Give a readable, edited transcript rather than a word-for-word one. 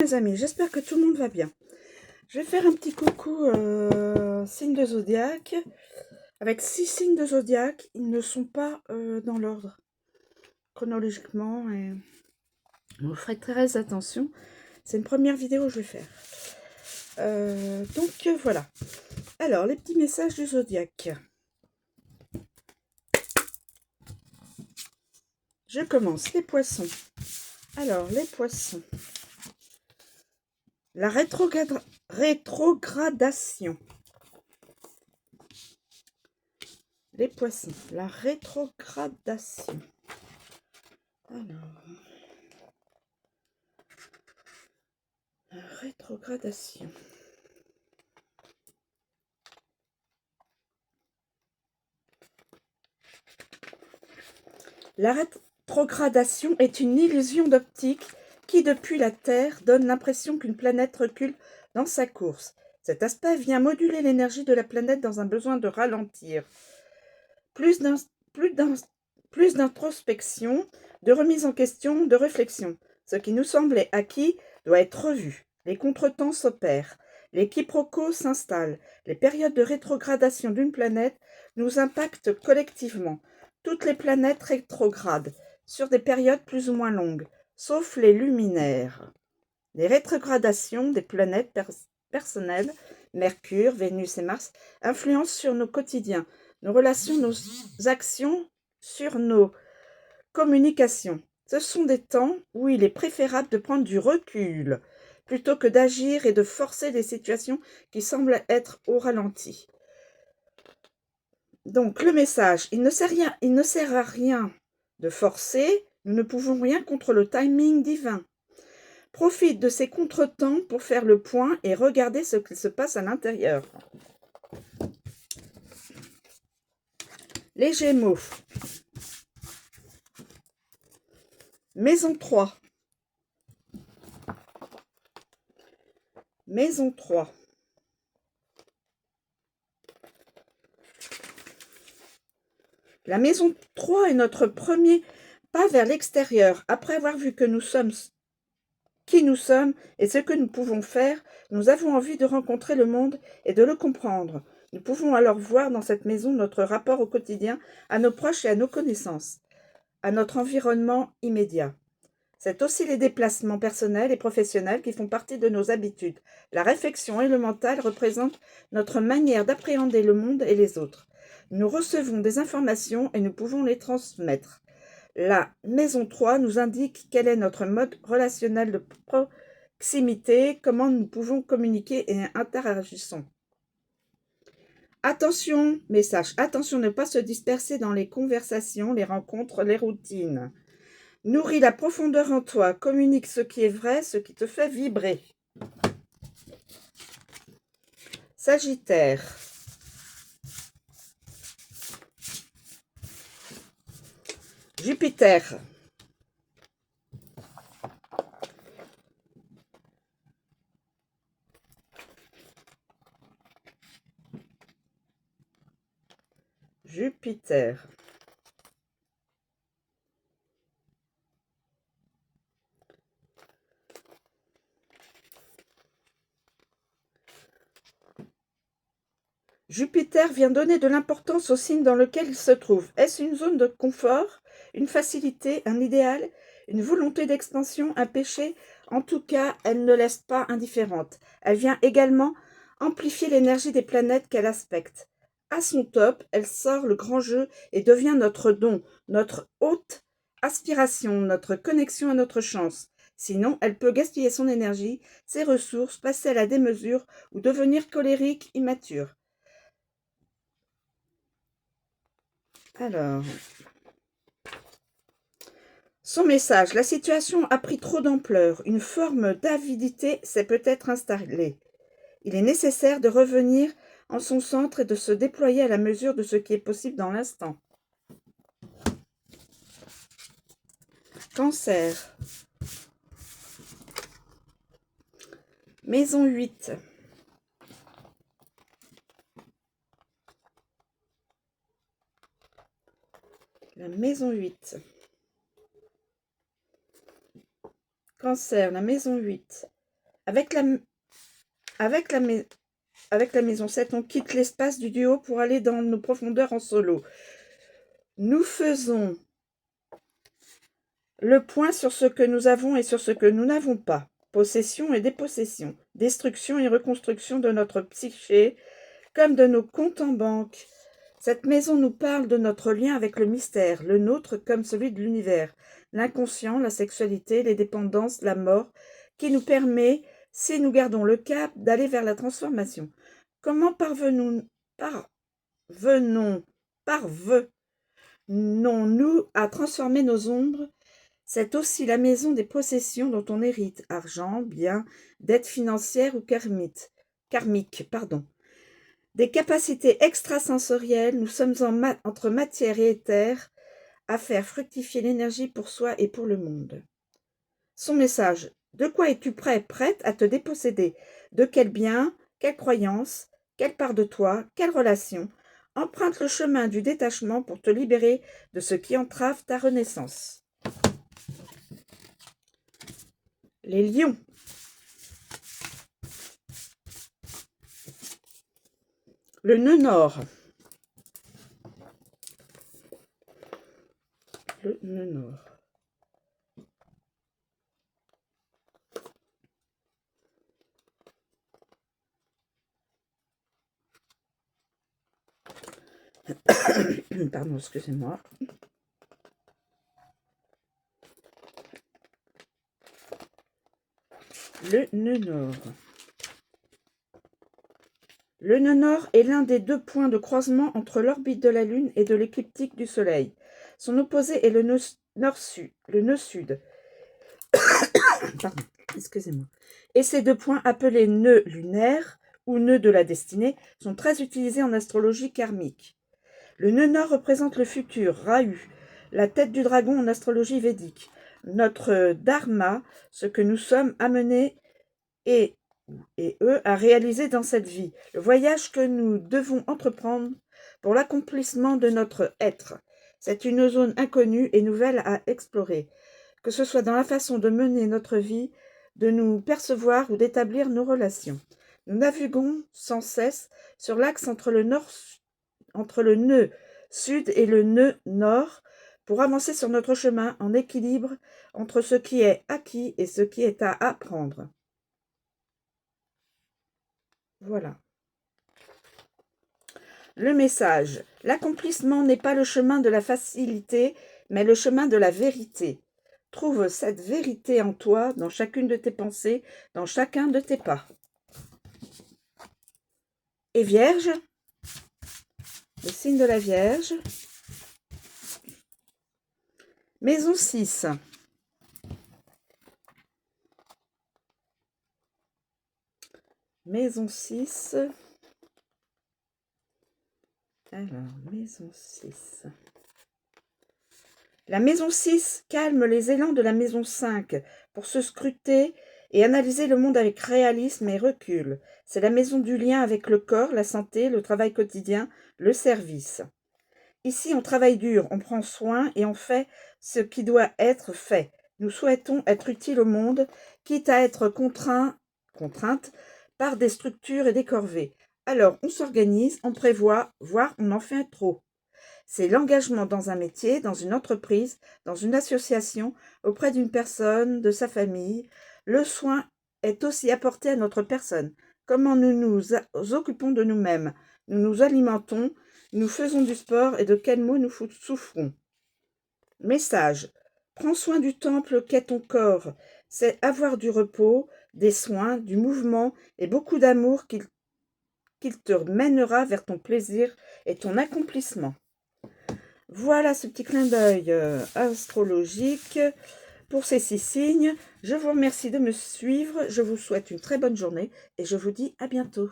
Les amis, j'espère que tout le monde va bien. Je vais faire un petit coucou signe de zodiaque. Avec 6 signes de zodiaque, ils ne sont pas dans l'ordre chronologiquement et vous ferez très attention. C'est une première vidéo que je vais faire. Voilà. Alors, les petits messages du zodiaque. Je commence. Les poissons. Alors, les poissons. La rétrogradation. Les poissons. La rétrogradation. Alors, la rétrogradation. La rétrogradation est une illusion d'optique qui, depuis la Terre, donne l'impression qu'une planète recule dans sa course. Cet aspect vient moduler l'énergie de la planète dans un besoin de ralentir. Plus d'introspection, de remise en question, de réflexion. Ce qui nous semblait acquis doit être revu. Les contretemps s'opèrent. Les quiproquos s'installent. Les périodes de rétrogradation d'une planète nous impactent collectivement. Toutes les planètes rétrogradent, sur des périodes plus ou moins longues, sauf les luminaires. Les rétrogradations des planètes personnelles, Mercure, Vénus et Mars, influencent sur nos quotidiens, nos relations, nos actions, sur nos communications. Ce sont des temps où il est préférable de prendre du recul, plutôt que d'agir et de forcer des situations qui semblent être au ralenti. Donc, le message, il ne sert à rien de forcer, nous ne pouvons rien contre le timing divin. Profite de ces contretemps pour faire le point et regarder ce qu'il se passe à l'intérieur. Les Gémeaux. Maison 3. Maison 3. La maison 3 est notre premier pas vers l'extérieur. Après avoir vu que nous sommes qui nous sommes et ce que nous pouvons faire, nous avons envie de rencontrer le monde et de le comprendre. Nous pouvons alors voir dans cette maison notre rapport au quotidien, à nos proches et à nos connaissances, à notre environnement immédiat. C'est aussi les déplacements personnels et professionnels qui font partie de nos habitudes. La réflexion et le mental représentent notre manière d'appréhender le monde et les autres. Nous recevons des informations et nous pouvons les transmettre. La maison 3 nous indique quel est notre mode relationnel de proximité, comment nous pouvons communiquer et interagissons. Attention, message, attention ne pas se disperser dans les conversations, les rencontres, les routines. Nourris la profondeur en toi, communique ce qui est vrai, ce qui te fait vibrer. Sagittaire. Jupiter. Jupiter. Jupiter vient donner de l'importance au signe dans lequel il se trouve. Est-ce une zone de confort, une facilité, un idéal, une volonté d'expansion, un péché? En tout cas, elle ne laisse pas indifférente. Elle vient également amplifier l'énergie des planètes qu'elle aspecte. À son top, elle sort le grand jeu et devient notre don, notre haute aspiration, notre connexion à notre chance. Sinon, elle peut gaspiller son énergie, ses ressources, passer à la démesure ou devenir colérique, immature. Alors, son message, la situation a pris trop d'ampleur, une forme d'avidité s'est peut-être installée. Il est nécessaire de revenir en son centre et de se déployer à la mesure de ce qui est possible dans l'instant. Cancer. Maison 8. La maison 8. Cancer, la maison 8. Avec la, avec la, avec la maison 7, on quitte l'espace du duo pour aller dans nos profondeurs en solo. Nous faisons le point sur ce que nous avons et sur ce que nous n'avons pas. Possession et dépossession. Destruction et reconstruction de notre psyché, comme de nos comptes en banque. Cette maison nous parle de notre lien avec le mystère, le nôtre comme celui de l'univers, l'inconscient, la sexualité, les dépendances, la mort, qui nous permet, si nous gardons le cap, d'aller vers la transformation. Comment parvenons-nous à transformer nos ombres? C'est aussi la maison des possessions dont on hérite, argent, biens, dettes financières ou karmiques. Des capacités extrasensorielles, nous sommes entre matière et éther, à faire fructifier l'énergie pour soi et pour le monde. Son message: de quoi es-tu prête à te déposséder? De quel bien, quelle croyance, quelle part de toi, quelle relation? Emprunte le chemin du détachement pour te libérer de ce qui entrave ta renaissance. Les lions. Le nœud nord. Le nœud nord. Pardon, excusez-moi. Le nœud nord. Le nœud nord est l'un des 2 points de croisement entre l'orbite de la Lune et de l'écliptique du Soleil. Son opposé est le nœud sud. Pardon, excusez-moi. Et ces 2 points, appelés nœuds lunaires ou nœuds de la destinée, sont très utilisés en astrologie karmique. Le nœud nord représente le futur, Rahu, la tête du dragon en astrologie védique. Notre dharma, ce que nous sommes amenés et eux à réaliser dans cette vie, le voyage que nous devons entreprendre pour l'accomplissement de notre être. C'est une zone inconnue et nouvelle à explorer, que ce soit dans la façon de mener notre vie, de nous percevoir ou d'établir nos relations. Nous naviguons sans cesse sur l'axe entre le nœud sud et le nœud nord pour avancer sur notre chemin en équilibre entre ce qui est acquis et ce qui est à apprendre. Voilà. Le message: l'accomplissement n'est pas le chemin de la facilité, mais le chemin de la vérité. Trouve cette vérité en toi, dans chacune de tes pensées, dans chacun de tes pas. Et Vierge, le signe de la Vierge. Maison 6. Maison 6. Alors, maison 6. La maison 6 calme les élans de la maison 5 pour se scruter et analyser le monde avec réalisme et recul. C'est la maison du lien avec le corps, la santé, le travail quotidien, le service. Ici, on travaille dur, on prend soin et on fait ce qui doit être fait. Nous souhaitons être utiles au monde, quitte à être contrainte par des structures et des corvées. Alors, on s'organise, on prévoit, voire on en fait trop. C'est l'engagement dans un métier, dans une entreprise, dans une association, auprès d'une personne, de sa famille. Le soin est aussi apporté à notre personne. Comment nous nous occupons de nous-mêmes, nous nous alimentons, nous faisons du sport et de quels maux nous souffrons. Message: prends soin du temple qu'est ton corps. C'est avoir du repos, des soins, du mouvement et beaucoup d'amour qu'il te mènera vers ton plaisir et ton accomplissement. Voilà ce petit clin d'œil astrologique pour ces 6 signes. Je vous remercie de me suivre. Je vous souhaite une très bonne journée et je vous dis à bientôt.